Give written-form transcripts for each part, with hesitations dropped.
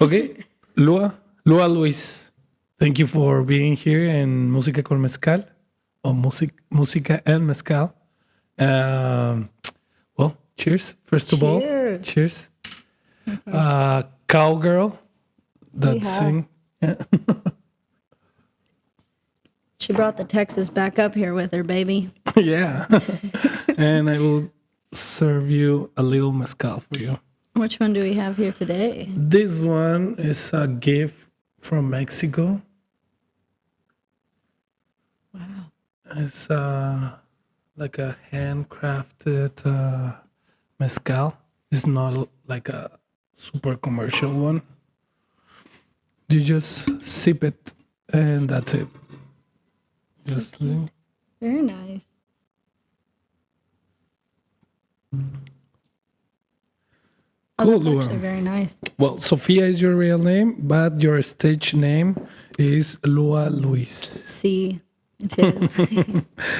Okay, Louise, thank you for being here in Musica&Mezcal or Musica&Mezcal. Well, cheers, first of all. Cheers. Cowgirl that sing. Yeah. She brought the Texas back up here with her, baby. Yeah. And I will serve you a little mezcal for you. Which one do we have here today? This one is a gift from Mexico. Wow. It's like a handcrafted mezcal. It's not like a super commercial one. You just sip it and that's it. Just very nice. Cool, that's actually very nice. Well, Sofia is your real name, but your stage name is Louise. See, it is.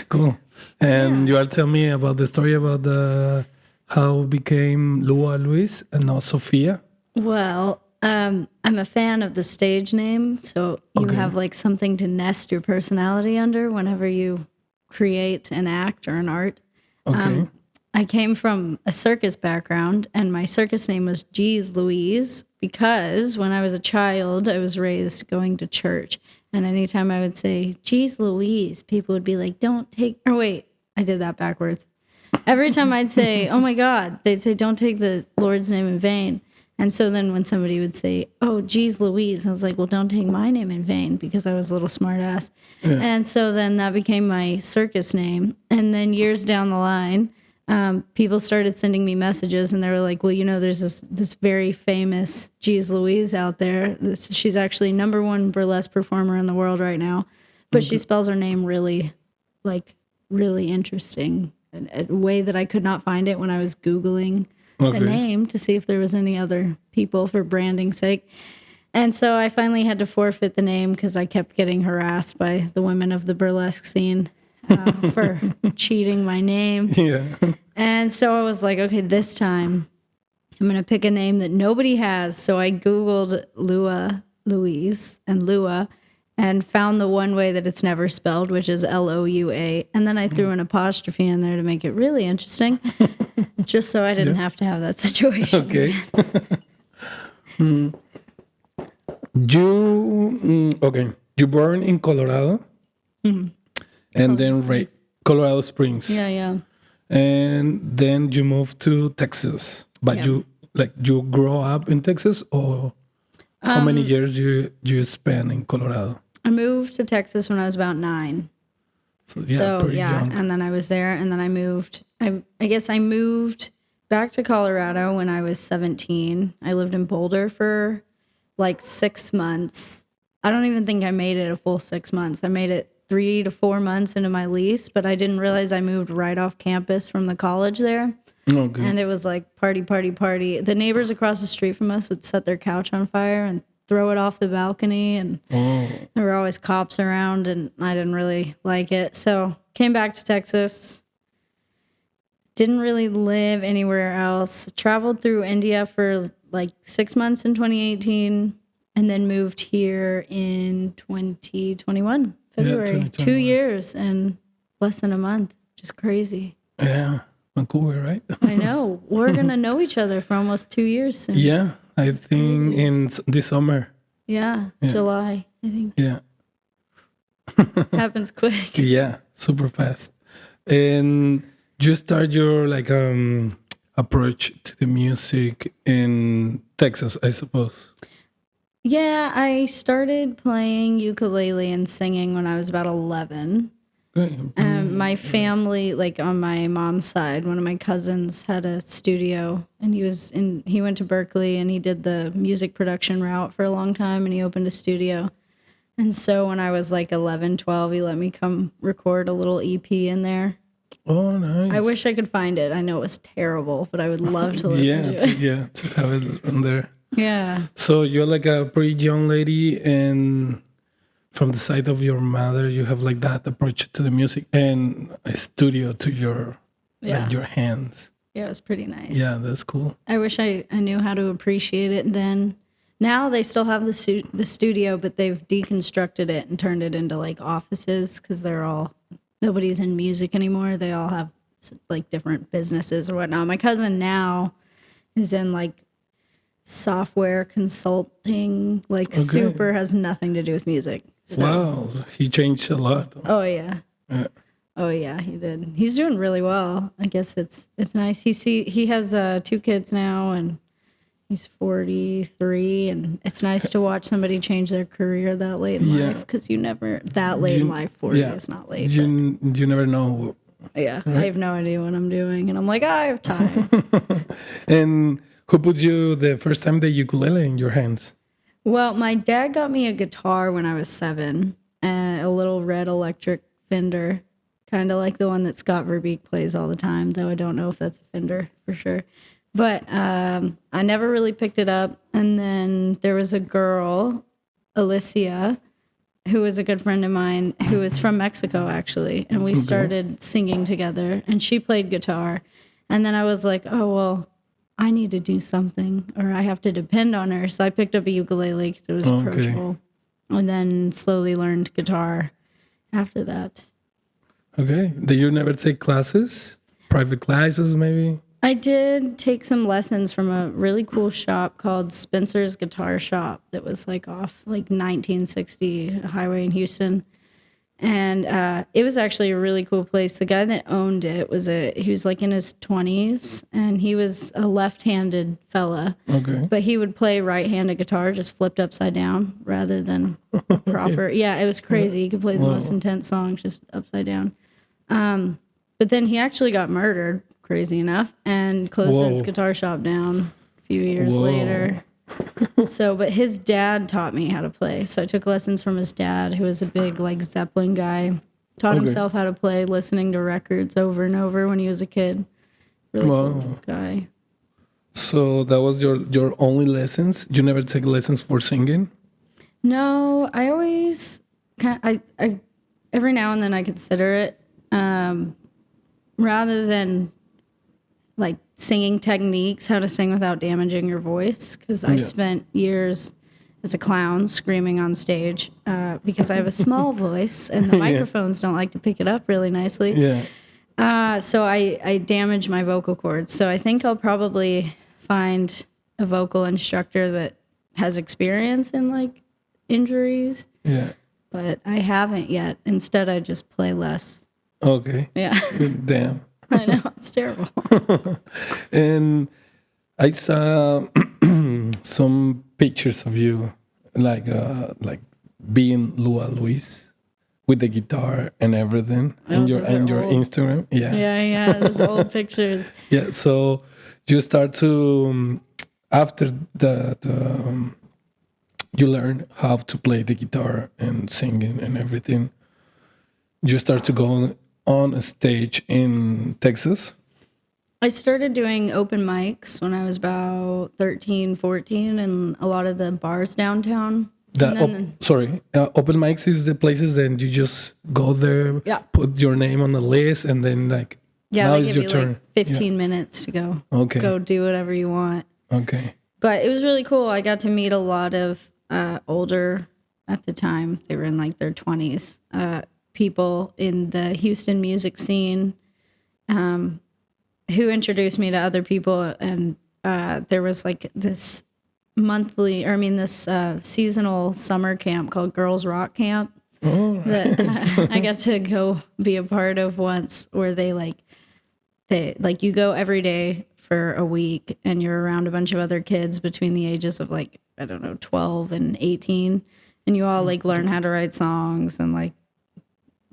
Cool. And you will tell me about the story about how it became Louise and not Sofia. Well, I'm a fan of the stage name, so you have like something to nest your personality under whenever you create an act or an art. Okay. I came from a circus background, and my circus name was Geez Louise because when I was a child, I was raised going to church. And anytime I would say, Geez Louise, people would be like, don't take, or wait, I did that backwards. Every time I'd say, oh my God, they'd say, don't take the Lord's name in vain. And so then when somebody would say, oh, geez, Louise, I was like, well, don't take my name in vain because I was a little smart ass. Yeah. And so then that became my circus name. And then years down the line, people started sending me messages and they were like, well, you know, there's this very famous Geez Louise out there. She's actually #1 burlesque performer in the world right now. But she spells her name really interesting. A way that I could not find it when I was Googling the name to see if there was any other people for branding sake. And so I finally had to forfeit the name because I kept getting harassed by the women of the burlesque scene for cheating my name. Yeah. And so I was like, okay, this time I'm going to pick a name that nobody has. So I Googled Louise and Lua and found the one way that it's never spelled, which is Loua. And then I threw an apostrophe in there to make it really interesting, just so I didn't have to have that situation. Okay. You born in Colorado, and then Colorado Springs. Yeah. And then you moved to Texas. But you grow up in Texas, or how many years you spent in Colorado? I moved to Texas when I was about 9. So young. And then I was there, and then I moved. I guess I moved back to Colorado when I was 17. I lived in Boulder for like 6 months. I don't even think I made it a full 6 months. I made it 3 to 4 months into my lease, but I didn't realize I moved right off campus from the college there. Okay. And it was like party. The neighbors across the street from us would set their couch on fire and throw it off the balcony, and there were always cops around, and I didn't really like it. So came back to Texas. Didn't really live anywhere else. Traveled through India for like 6 months in 2018, and then moved here in 2021, February. Yeah, 2 years and less than a month. Just crazy. Yeah. Vancouver, right? I know. We're going to know each other for almost 2 years soon. Yeah, I think in this summer. Yeah, July, I think. Yeah. Happens quick. Yeah, super fast. And you start your approach to the music in Texas, I suppose. Yeah, I started playing ukulele and singing when I was about 11. My family, like on my mom's side, one of my cousins had a studio, and he went to Berkeley and he did the music production route for a long time, and he opened a studio. And so when I was like 11, 12, he let me come record a little EP in there. Oh, nice. I wish I could find it. I know it was terrible, but I would love to listen to it. To have it in there. Yeah. So you're like a pretty young lady, and from the side of your mother, you have like that approach to the music and a studio to your your hands. Yeah, it was pretty nice. Yeah, that's cool. I wish I knew how to appreciate it then, Now they still have the studio, but they've deconstructed it and turned it into like offices because nobody's in music anymore. They all have like different businesses or whatnot. My cousin now is in like software consulting, like super has nothing to do with music. So. Wow, he changed a lot. Oh yeah. Oh yeah, he did. He's doing really well. I guess it's nice. He has 2 kids now, and he's 43, and it's nice to watch somebody change their career that late in life, because you never that late in life. 40 is not late. You never know. Yeah, right? I have no idea what I'm doing, and I'm like, I have time. And who put you the first time the ukulele in your hands? Well, my dad got me a guitar when I was 7, and a little red electric Fender, kind of like the one that Scott Verbeek plays all the time, though I don't know if that's a Fender for sure. But I never really picked it up. And then there was a girl, Alicia, who was a good friend of mine, who was from Mexico, actually. And we started singing together, and she played guitar. And then I was like, oh, well, I need to do something, or I have to depend on her. So I picked up a ukulele because it was approachable. And then slowly learned guitar after that. Okay. Did you never take classes? Private classes, maybe? I did take some lessons from a really cool shop called Spencer's Guitar Shop that was like off like 1960 highway in Houston. And it was actually a really cool place. The guy that owned it he was like in his 20s, and he was a left-handed fella. Okay. But he would play right-handed guitar, just flipped upside down rather than proper. Yeah, it was crazy. He could play the most intense songs just upside down. But then he actually got murdered, crazy enough, and closed his guitar shop down a few years later. But his dad taught me how to play. So I took lessons from his dad, who was a big like Zeppelin guy. Taught himself how to play, listening to records over and over when he was a kid. Really cool guy. So that was your only lessons? You never take lessons for singing? No, I always I every now and then I consider it. Rather than like singing techniques, how to sing without damaging your voice, because I spent years as a clown screaming on stage because I have a small voice and the microphones don't like to pick it up really nicely. So I damage my vocal cords. So I think I'll probably find a vocal instructor that has experience in like injuries. But I haven't yet. Instead, I just play less. Okay. Yeah. Damn. I know, it's terrible. And I saw some pictures of you, like being Louise with the guitar and everything, and your Instagram. Yeah, those old pictures. Yeah, so you start to after that you learn how to play the guitar and singing and everything. You start to go on a stage in Texas. I started doing open mics when I was about 13, 14 in a lot of the bars downtown. Open mics is the places that you just go there, put your name on the list, and then like now they it's give your you turn. Like 15 minutes to go. Okay. Go do whatever you want. Okay. But it was really cool. I got to meet a lot of older, at the time, they were in like their 20s, people in the Houston music scene who introduced me to other people. And there was like this seasonal summer camp called Girls Rock Camp that I got to go be a part of once, where they you go every day for a week, and you're around a bunch of other kids between the ages of 12 and 18, and you all like learn how to write songs, and like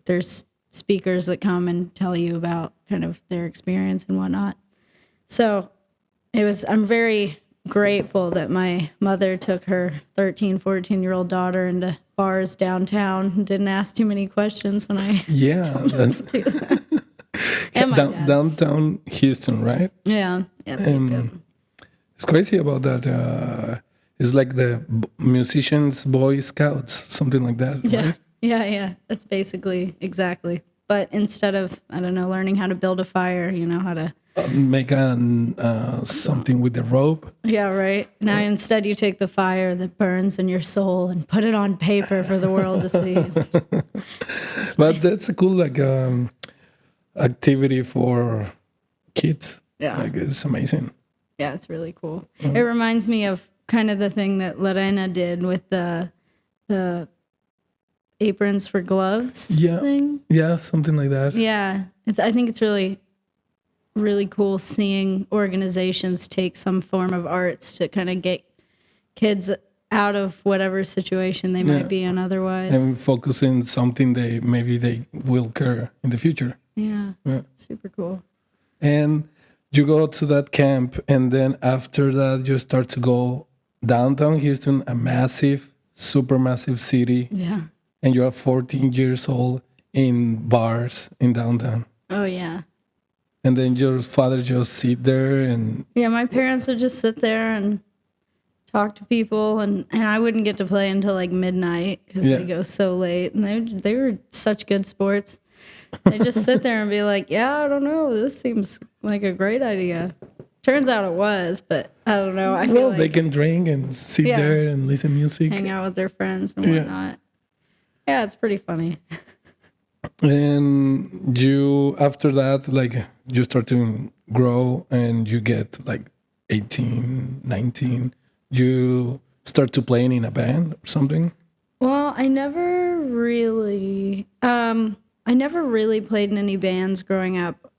there's speakers that come and tell you about kind of their experience and whatnot. So I'm very grateful that my mother took her 13, 14-year-old daughter into bars downtown and didn't ask too many questions when I that's downtown Houston, right? Yeah. And it's crazy about that. It's like the musicians, Boy Scouts, something like that, right? Yeah. That's basically exactly. But instead of, learning how to build a fire, how to make something with the rope. Yeah, right. Now instead you take the fire that burns in your soul and put it on paper for the world to see. But that's a cool activity for kids. Yeah. Like, it's amazing. Yeah, it's really cool. It reminds me of kind of the thing that Lorena did with the aprons for gloves thing. Yeah, something like that. Yeah. I think it's really, really cool seeing organizations take some form of arts to kind of get kids out of whatever situation they might be in otherwise. And focusing something they will care in the future. Yeah. Super cool. And you go to that camp, and then after that you start to go downtown Houston, a super massive city. Yeah. And you're 14 years old in bars in downtown. Oh, yeah. And then your father just sit there and... Yeah, my parents would just sit there and talk to people, and I wouldn't get to play until like midnight because they go so late. And they were such good sports. They just sit there and be like, yeah, I don't know, this seems like a great idea. Turns out it was, but I don't know. I feel like they can drink and sit there and listen to music. Hang out with their friends and whatnot. Yeah, it's pretty funny. And you, after that, like, you start to grow and you get like 18, 19. You start to playing in a band or something? Well, I never really played in any bands growing up.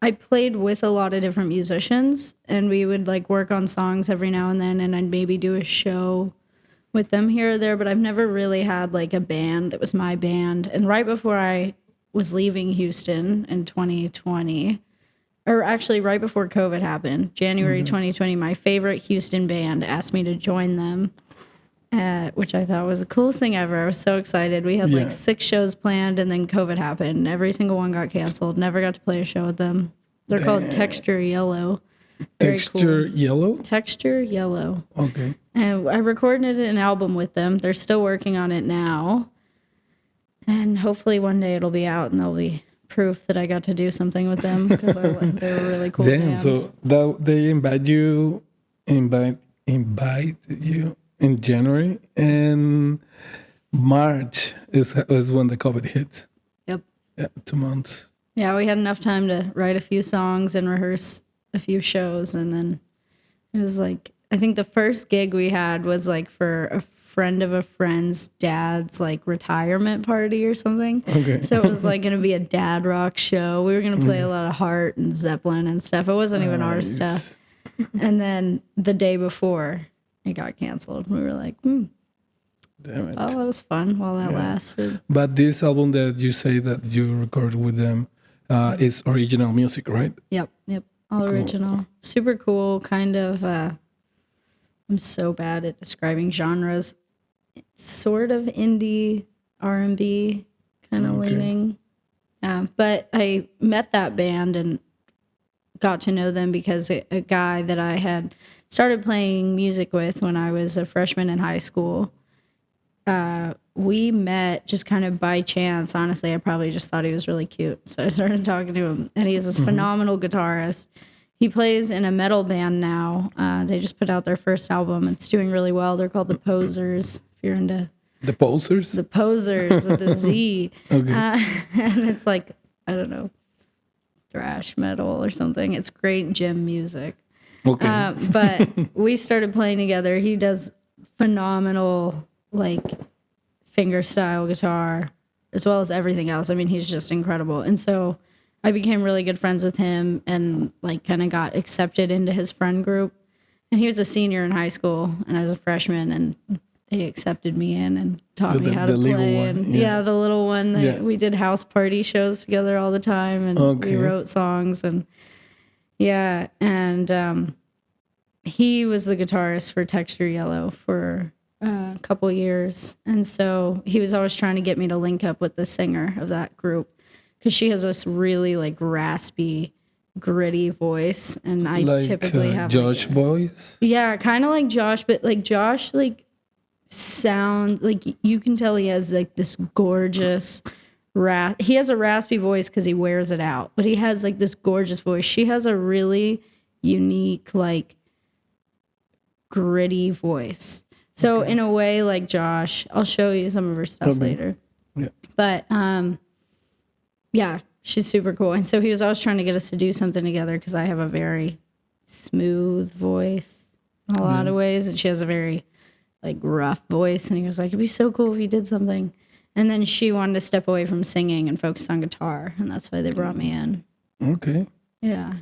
I played with a lot of different musicians, and we would like work on songs every now and then, and I'd maybe do a show with them here or there, but I've never really had like a band that was my band. And right before I was leaving Houston in 2020, or actually right before COVID happened, January 2020, my favorite Houston band asked me to join them, which I thought was the coolest thing ever. I was so excited. We had like 6 shows planned, and then COVID happened. Every single one got canceled. Never got to play a show with them. They're called Texture Yellow. Texture Yellow? Texture Yellow. Okay. And I recorded an album with them. They're still working on it now. And hopefully one day it'll be out and there'll be proof that I got to do something with them because they were really cool. Damn, band. so they invite you in January, and March is when the COVID hits. Yep. Yeah, 2 months. Yeah, we had enough time to write a few songs and rehearse a few shows, and then it was like, I think the first gig we had was like for a friend of a friend's dad's like retirement party or something. Okay. So it was like going to be a dad rock show. We were going to play a lot of Heart and Zeppelin and stuff. It wasn't even our stuff. And then the day before it got canceled, we were like, Damn it. Oh, that was fun while that lasted. But this album that you say that you recorded with them is original music, right? Yep. All original. Super cool, kind of, I'm so bad at describing genres. Sort of indie, R&B kind of leaning. But I met that band and got to know them because a guy that I had started playing music with when I was a freshman in high school, we met just kind of by chance. Honestly, I probably just thought he was really cute. So I started talking to him, and he's this phenomenal guitarist. He plays in a metal band now. They just put out their first album. It's doing really well. They're called The Posers, if you're into... The Posers? The Posers with a Z. Okay. And it's like, I don't know, thrash metal or something. It's great gym music. Okay. But we started playing together. He does phenomenal, like, finger-style guitar, as well as everything else. I mean, he's just incredible. And so I became really good friends with him and, like, kind of got accepted into his friend group. And he was a senior in high school, and I was a freshman, and they accepted me in and taught me how to play. And the little one. We did house party shows together all the time, and we wrote songs. And he was the guitarist for Texture Yellow for a couple years. And so he was always trying to get me to link up with the singer of that group because she has this really like raspy, gritty voice. And I like, typically have Josh voice? Yeah, kind of like Josh, but like Josh, like sound like you can tell he has like this gorgeous he has a raspy voice because he wears it out, but he has like this gorgeous voice. She has a really unique, like gritty voice. So in a way, like Josh, I'll show you some of her stuff later. Yeah. But yeah, she's super cool. And so he was always trying to get us to do something together because I have a very smooth voice in a lot of ways, and she has a very like rough voice. And he was like, it'd be so cool if you did something. And then she wanted to step away from singing and focus on guitar, and that's why they brought me in. Okay. Yeah.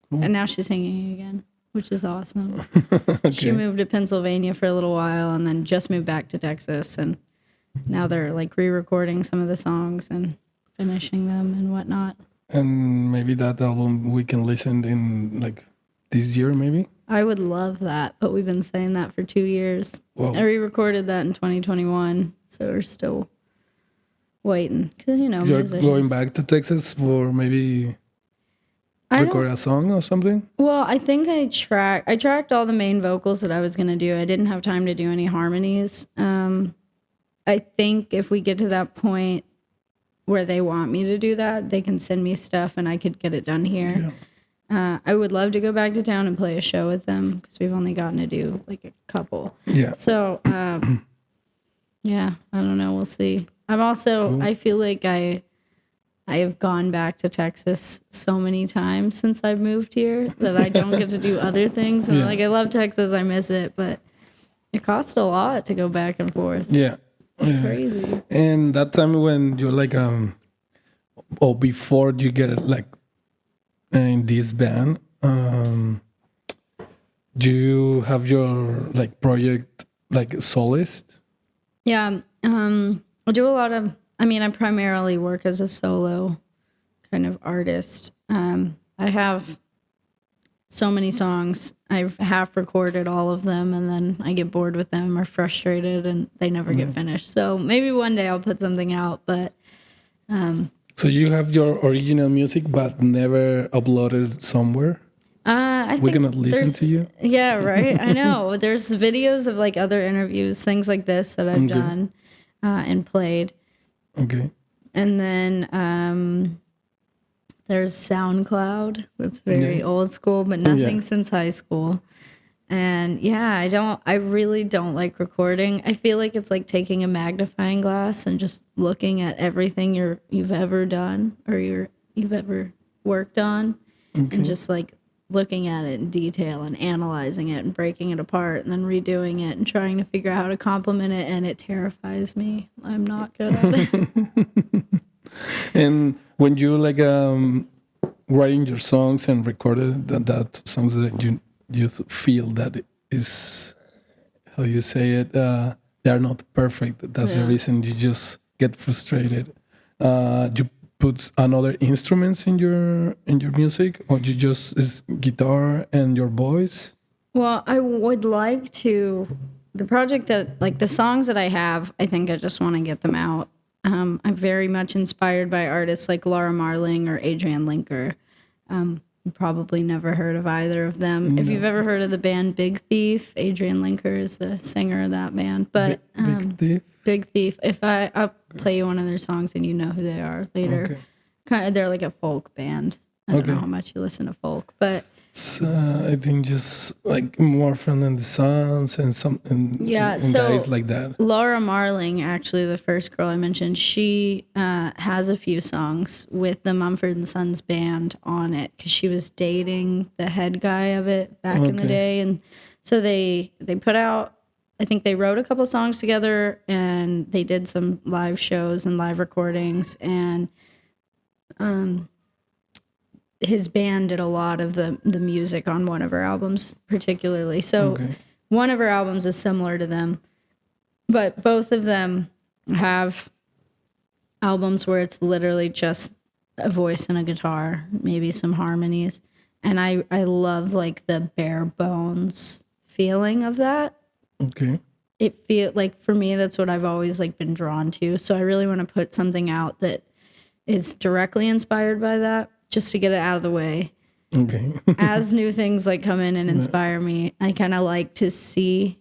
Cool. And now she's singing again, which is awesome. Okay. She moved to Pennsylvania for a little while and then just moved back to Texas. And now they're like re-recording some of the songs and finishing them and whatnot. And maybe that album we can listen in like this year, maybe? I would love that, but we've been saying that for 2 years. Wow. I re-recorded that in 2021, so we're still waiting. Because, you know, you're musicians. going back to Texas for maybe record a song or something? Well, I think I tracked all the main vocals that I was going to do. I didn't have time to do any harmonies. I think if we get to that point where they want me to do that, they can send me stuff and I could get it done here. Yeah. I would love to go back to town and play a show with them because we've only gotten to do like a couple. Yeah. So, yeah, I don't know. We'll see. I'm also, cool. I feel like I have gone back to Texas so many times since I've moved here that I don't get to do other things. And like, I love Texas. I miss it, but it costs a lot to go back and forth. Yeah. It's crazy. And that time when you're like, or before you get it, like in this band, do you have your like project like soloist? Yeah. I do a lot of, I primarily work as a solo kind of artist. I have so many songs. I've half recorded all of them, and then I get bored with them or frustrated, and they never get finished. So maybe one day I'll put something out, but... So you have your original music, but never uploaded somewhere? We're going to listen to you? Yeah, right? I know. There's videos of like other interviews, things like this that I've done and played. Okay. And then there's SoundCloud. That's very old school, but nothing since high school. And I really don't like recording. I feel like it's like taking a magnifying glass and just looking at everything you've ever done or you've ever worked on, and just like looking at it in detail and analyzing it and breaking it apart and then redoing it and trying to figure out how to compliment it, and it terrifies me. I'm not good at it. And when you like writing your songs and recorded that songs that you feel that it is, how you say it, they are not perfect. That's the reason you just get frustrated. You put another instruments in your music, or you just is guitar and your voice? Well, I would like to. The project that, like the songs that I have, I think I just want to get them out. I'm very much inspired by artists like Laura Marling or Adrienne Linker. You probably never heard of either of them. No. If you've ever heard of the band Big Thief, Adrienne Linker is the singer of that band. But Big Thief? Big Thief. I'll play you one of their songs and you know who they are later. Okay. They're like a folk band. I don't know how much you listen to folk, but I think just like more Friend and the Sons and some and guys like that. Laura Marling, actually the first girl I mentioned, she has a few songs with the Mumford & Sons band on it because she was dating the head guy of it back in the day, and so they put out, I think they wrote a couple songs together and they did some live shows and live recordings, and his band did a lot of the music on one of her albums particularly. So one of her albums is similar to them, but both of them have albums where it's literally just a voice and a guitar, maybe some harmonies. And I love like the bare bones feeling of that. Okay. It feel like, for me, that's what I've always like been drawn to. So I really want to put something out that is directly inspired by that, just to get it out of the way. Okay. As new things like come in and inspire me, I kind of like to see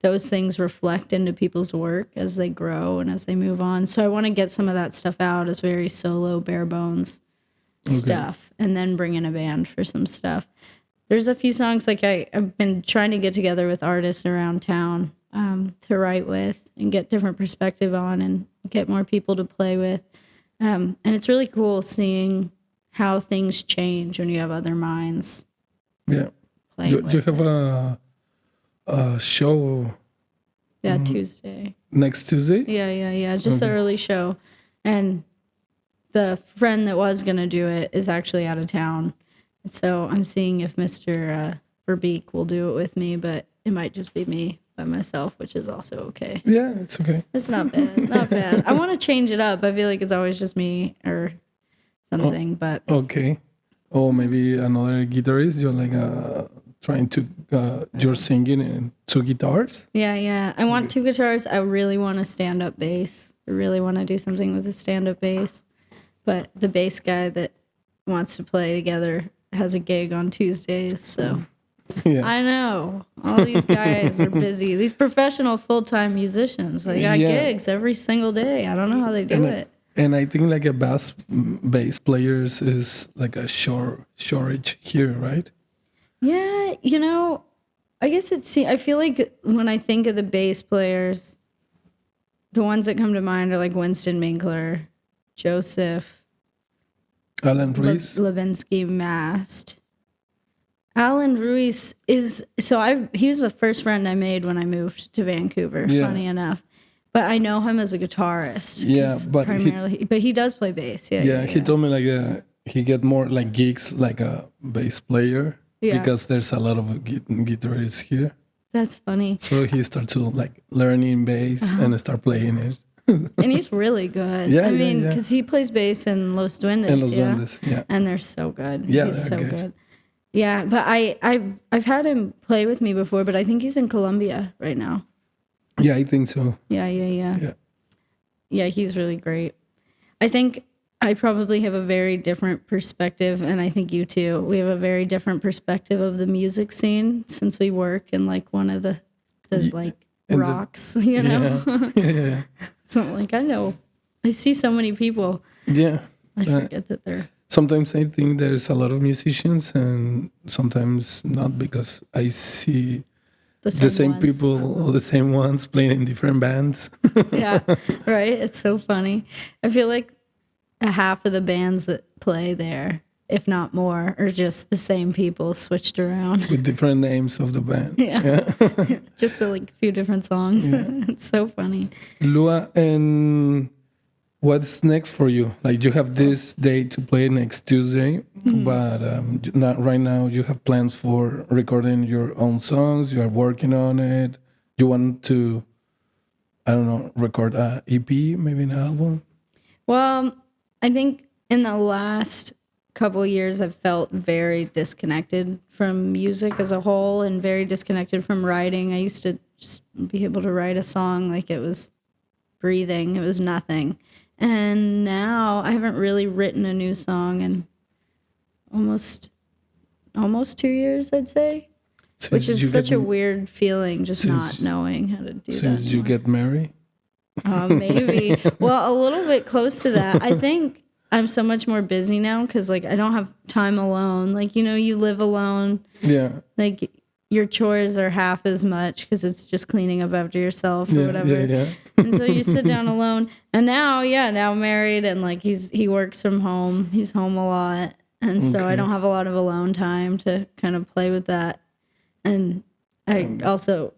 those things reflect into people's work as they grow and as they move on. So I want to get some of that stuff out as very solo, bare bones stuff, and then bring in a band for some stuff. There's a few songs like I've been trying to get together with artists around town to write with and get different perspective on and get more people to play with. And it's really cool seeing how things change when you have other minds. Yeah. You have a show. Yeah, Tuesday. Next Tuesday? Yeah. Just an early show. And the friend that was going to do it is actually out of town. So I'm seeing if Mr. Verbeek will do it with me, but it might just be me by myself, which is also okay. Yeah, it's okay. It's not bad. Not bad. I want to change it up. I feel like it's always just me or something, but... Okay. Or maybe another guitarist. You're like trying to... you're singing in 2 guitars? Yeah. I want 2 guitars. I really want a stand-up bass. I really want to do something with a stand-up bass. But the bass guy that wants to play together has a gig on Tuesdays, so... Yeah. I know. All these guys are busy. These professional full-time musicians, they got gigs every single day. I don't know how they do it. And I think like a bass players is like a shortage here, right? Yeah, I guess I feel like when I think of the bass players, the ones that come to mind are like Winston Minkler, Joseph, Alan Ruiz, Levinsky, Mast. Alan Ruiz he was the first friend I made when I moved to Vancouver, funny enough. But I know him as a guitarist. Yeah, but he does play bass. Yeah, he told me like he get more like gigs like a bass player because there's a lot of guitarists here. That's funny. So he started to like learning bass and start playing it. And he's really good. I mean, because he plays bass in Los Duendes. And they're so good. Yeah, he's so good. Yeah, but I've had him play with me before, but I think he's in Colombia right now. Yeah, I think so. Yeah. Yeah, he's really great. I think I probably have a very different perspective, and I think you too. We have a very different perspective of the music scene since we work in like one of the rocks, Yeah. So like I see so many people. Yeah. I forget that they're... Sometimes I think there's a lot of musicians and sometimes not because I see the same people or the same ones playing in different bands. Yeah, right? It's so funny. I feel like a half of the bands that play there, if not more, are just the same people switched around. With different names of the band. Yeah. Just a few different songs. Yeah. It's so funny. Lua, and what's next for you? Like you have this day to play next Tuesday, but not right now. You have plans for recording your own songs. You are working on it. You want to, I don't know, record an EP, maybe an album? Well, I think in the last couple of years, I've felt very disconnected from music as a whole and very disconnected from writing. I used to just be able to write a song like it was breathing. It was nothing. And now I haven't really written a new song in almost 2 years, I'd say. Which is such a weird feeling, just not knowing how to do that. Since you get married? Maybe. Well, a little bit close to that. I think I'm so much more busy now because, I don't have time alone. You live alone. Yeah. Your chores are half as much because it's just cleaning up after yourself or whatever. Yeah. And so you sit down alone. And now married and he works from home. He's home a lot. And so I don't have a lot of alone time to kind of play with that. And I also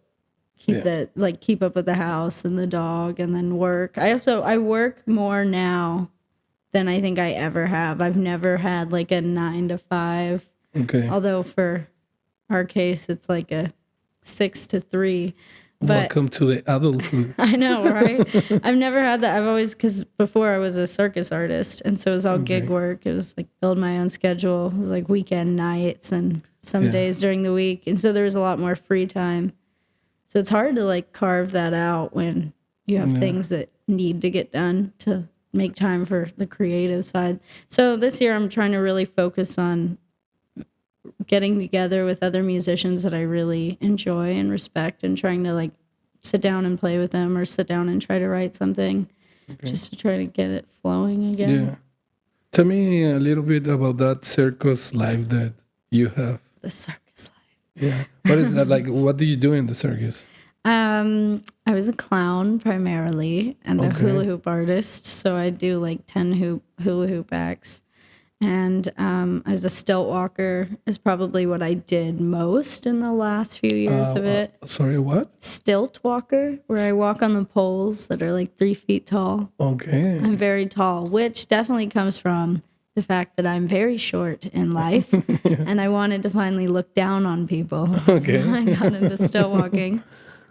keep up with the house and the dog and then work. I work more now than I think I ever have. I've never had a 9 to 5. Okay. Although for our case, it's like a 6 to 3. But welcome to the adulthood. I know, right? I've never had that. I've always, because before I was a circus artist, and so it was all gig work. It was build my own schedule. It was weekend nights and some days during the week. And so there was a lot more free time. So it's hard to carve that out when you have things that need to get done to make time for the creative side. So this year I'm trying to really focus on getting together with other musicians that I really enjoy and respect and trying to sit down and play with them or sit down and try to write something just to try to get it flowing again. Yeah. Tell me a little bit about that circus life that you have. The circus life. Yeah. What is that like? What do you do in the circus? I was a clown primarily and a hula hoop artist. So I do like 10 hula hoop acts. And as a stilt walker is probably what I did most in the last few years of it. Sorry, what? Stilt walker, where I walk on the poles that are like 3 feet tall. Okay. I'm very tall, which definitely comes from the fact that I'm very short in life. And I wanted to finally look down on people. Okay. So I got into stilt walking.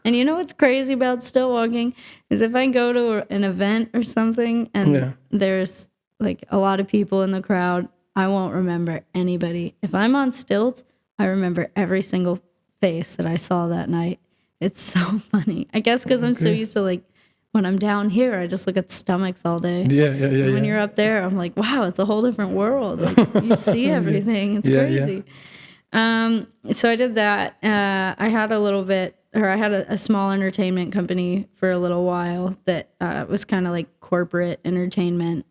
And you know what's crazy about stilt walking is if I go to an event or something and there's like a lot of people in the crowd, I won't remember anybody. If I'm on stilts, I remember every single face that I saw that night. It's so funny. I guess because I'm so used to like when I'm down here, I just look at stomachs all day. Yeah. When you're up there, I'm like, wow, it's a whole different world. Like, you see everything. It's crazy. So I did that. I had a small entertainment company for a little while that was kind of like corporate entertainment.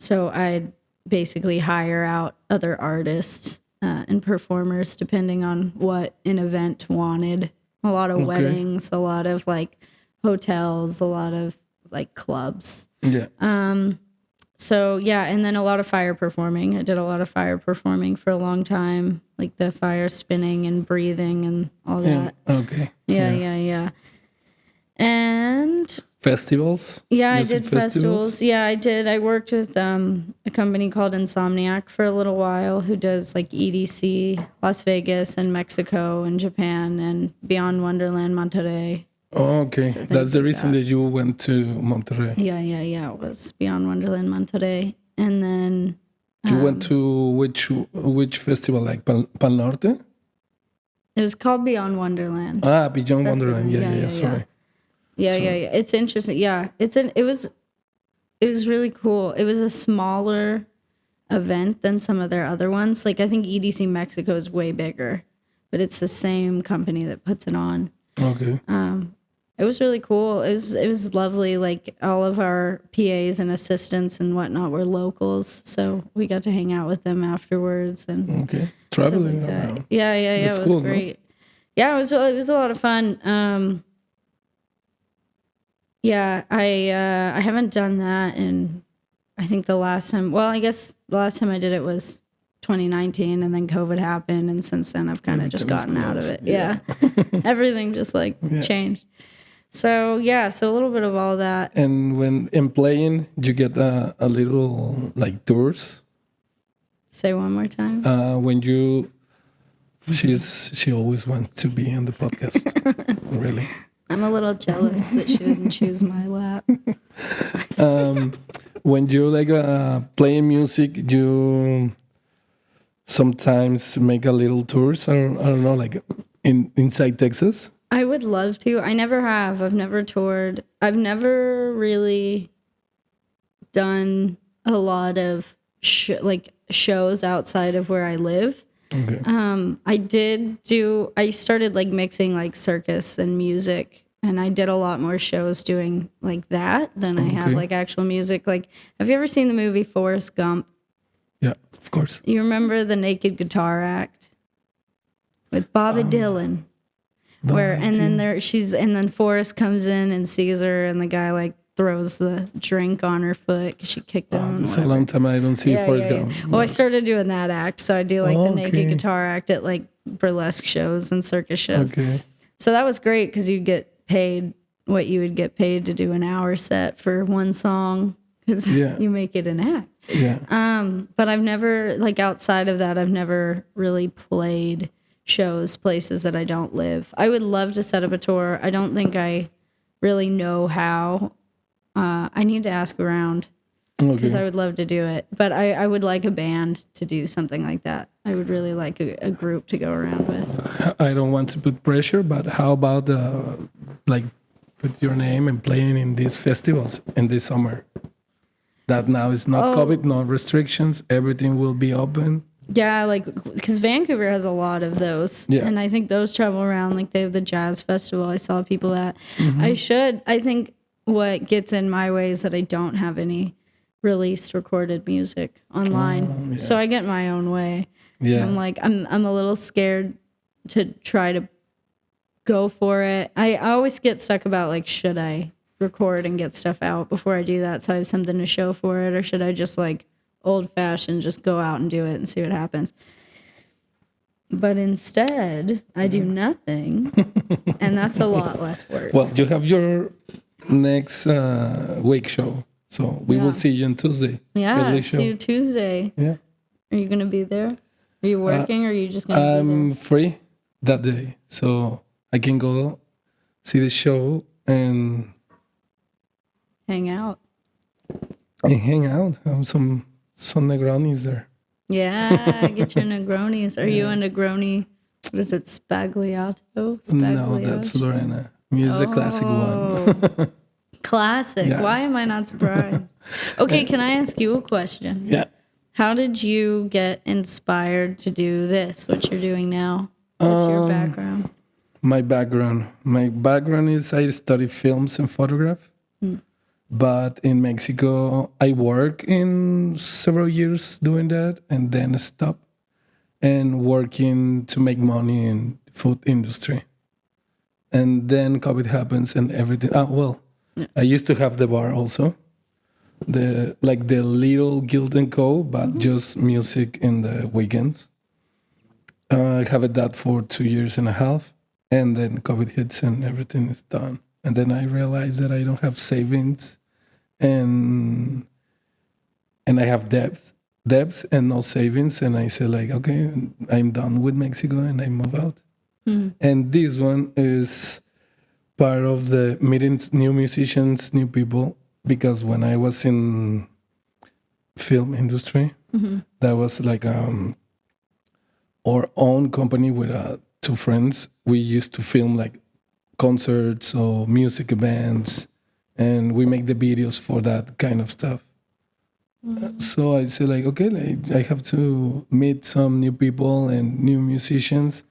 So I'd basically hire out other artists and performers depending on what an event wanted. A lot of weddings, a lot of like hotels, a lot of like clubs. Yeah. So yeah, and then a lot of fire performing. I did a lot of fire performing for a long time, like the fire spinning and breathing and all that. Okay. Yeah. And festivals? Yeah, I did festivals. Yeah, I did. I worked with a company called Insomniac for a little while who does like EDC, Las Vegas and Mexico and Japan and Beyond Wonderland, Monterey. Oh, okay. So that's the reason that you went to Monterey. Yeah. It was Beyond Wonderland, Monterey. And then... You went to which festival, like Pal Norte? It was called Beyond Wonderland. Beyond Wonderland. Yeah. Sorry. Yeah. It's interesting. Yeah, it was really cool. It was a smaller event than some of their other ones. Like I think EDC Mexico is way bigger, but it's the same company that puts it on. Okay. It was really cool. It was lovely. Like all of our PAs and assistants and whatnot were locals, so we got to hang out with them afterwards and traveling around. Yeah. That's it was cool, great. No? Yeah, it was a lot of fun. Yeah, I haven't done that in, I think the last time I did it was 2019 and then COVID happened and since then I've kind of just gotten out of it. Yeah. Everything just changed. So so a little bit of all that. And when in playing, you get a little like tours? Say one more time. When she always wants to be in the podcast. Really. I'm a little jealous that she didn't choose my lap. When you like playing music, you sometimes make a little tours. I don't know, like inside Texas. I would love to. I never have. I've never toured. I've never really done a lot of shows outside of where I live. Okay. I started like mixing like circus and music, and I did a lot more shows doing like that than I have like actual music. Like, have you ever seen the movie Forrest Gump? Yeah, of course. You remember the naked guitar act with Bobby Dylan? Then Forrest comes in and sees her, and the guy like throws the drink on her foot because she kicked him. It's a long time I don't see Forrest Gump. Well, I started doing that act, so I do like the naked guitar act at like burlesque shows and circus shows. Okay. So that was great because you get paid what you would get paid to do an hour set for one song because you make it an act. Yeah. But I've never like outside of that, I've never really played shows, places that I don't live. I would love to set up a tour. I don't think I really know how. I need to ask around because I would love to do it. But I would like a band to do something like that. I would really like a group to go around with. I don't want to put pressure, but how about like put your name and playing in these festivals in this summer? That now is not COVID, no restrictions. Everything will be open. Yeah, like, because Vancouver has a lot of those. Yeah. And I think those travel around. Like, they have the jazz festival I saw people at. I think what gets in my way is that I don't have any released recorded music online. So I get my own way. Yeah. I'm like, I'm a little scared to try to go for it. I always get stuck about, like, should I record and get stuff out before I do that so I have something to show for it, or should I just, like, old-fashioned just go out and do it and see what happens? But instead, I do nothing, and that's a lot less work. Well, you have your next week show, so we will see you on Tuesday. Yeah, see you Tuesday. Yeah. Are you going to be there? Are you working, or are you just going to be there? I'm free that day, so I can go see the show and hang out. Have some Negronis there. Yeah, get your Negronis. Are you a Negroni? What is it, Spagliato? No, that's Lorena. Music classic one. Classic. Yeah. Why am I not surprised? Okay, can I ask you a question? Yeah. How did you get inspired to do this, what you're doing now? What's your background? My background is I study films and photograph. But in Mexico, I work in several years doing that and then stop and working to make money in food industry. And then COVID happens and everything. I used to have the bar also, the little Guild and Co., but just music in the weekends. I have that for 2.5 years, and then COVID hits and everything is done. And then I realized that I don't have savings, and I have debts and no savings. And I said, like, okay, I'm done with Mexico, and I move out. And this one is part of the meeting new musicians, new people, because when I was in film industry, that was like our own company with 2 friends. We used to film like concerts or music events, and we make the videos for that kind of stuff. So I said, like, okay, I have to meet some new people and new musicians.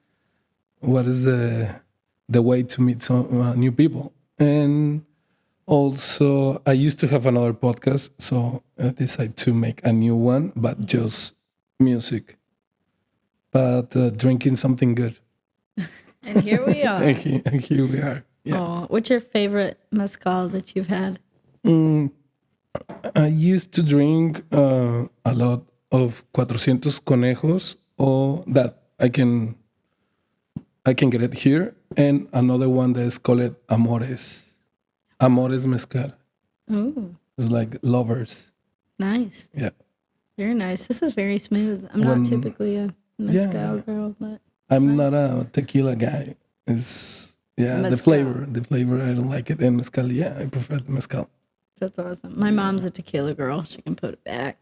What is the way to meet some new people? And also, I used to have another podcast, so I decided to make a new one, but just music, but drinking something good. And here we are. And here we are. Yeah. Oh, what's your favorite mezcal that you've had? I used to drink a lot of 400 conejos, or that I can get it here, and another one that is called Amores Mezcal. Ooh. It's like lovers. Nice. Yeah. Very nice. This is very smooth. I'm not typically a mezcal girl, but I'm not a tequila guy. It's the flavor. The flavor, I don't like it. And mezcal, I prefer the mezcal. That's awesome. My mom's a tequila girl. She can put it back,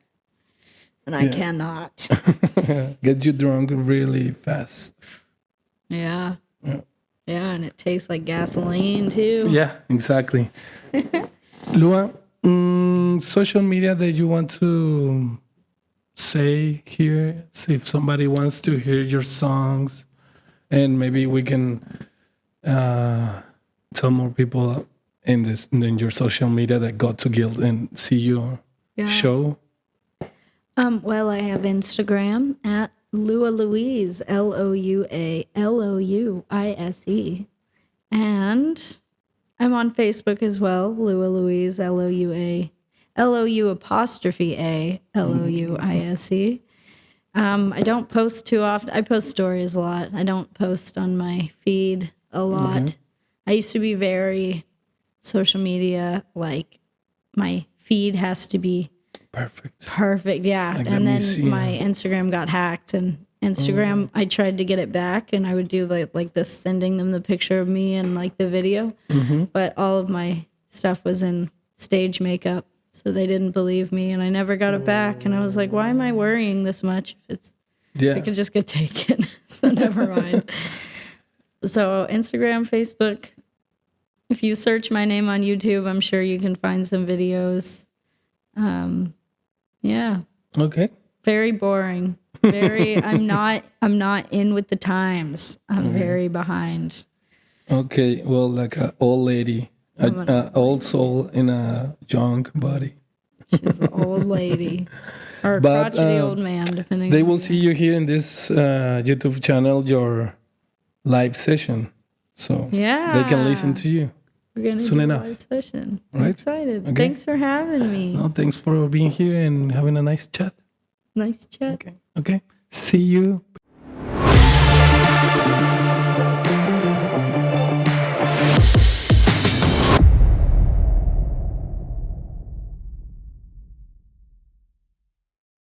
and I cannot. Get you drunk really fast. Yeah. Yeah, and it tastes like gasoline too. Yeah, exactly. Lua, social media that you want to say here, see if somebody wants to hear your songs, and maybe we can tell more people in your social media that got to Guild and see your show. Well, I have Instagram at Louise, LOUALOUISE, and I'm on Facebook as well, Louise, LOU''A''LOUISE. I don't post too often. I post stories a lot. I don't post on my feed a lot. Okay. I used to be very social media, like my feed has to be perfect, yeah. Like, and then my Instagram got hacked, and Instagram, I tried to get it back, and I would do like this, sending them the picture of me and like the video, but all of my stuff was in stage makeup, so they didn't believe me, and I never got it back. And I was like, why am I worrying this much if it could just get taken? So never mind. So Instagram, Facebook. If you search my name on YouTube, I'm sure you can find some videos. Yeah. Okay. very boring. Very. I'm not in with the times. I'm very behind. Okay, well, like an old lady, an old soul in a young body. She's an old lady. Or a crotchety old man, depending. They will see you here in this YouTube channel, your live session. So they can listen to you. We're going to do a live session. Right? I'm excited. Okay. Thanks for having me. Oh, thanks for being here and having a nice chat. Nice chat. Okay. See you.